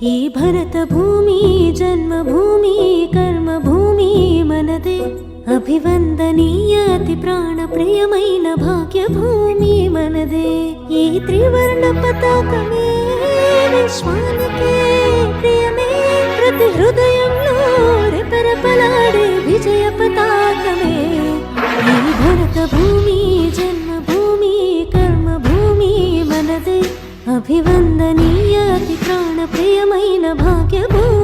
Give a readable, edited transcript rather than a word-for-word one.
ఈ భరత భూమి జన్మభూమి కర్మభూమి మనదే అభివందనీయ అతి ప్రాణ ప్రియమైన భాగ్య భూమి మనదే ఈ త్రివర్ణ పతాకమే విశ్వానికే ప్రియమే ప్రతి హృదయంలో రెపరెపలాడే విజయ పతాకమే ఈ భరత భూమి జన్మభూమి కర్మభూమి మనదే అభివందనీయ అతి ప్రాణ ప్రియమైన భాగ్య భూమి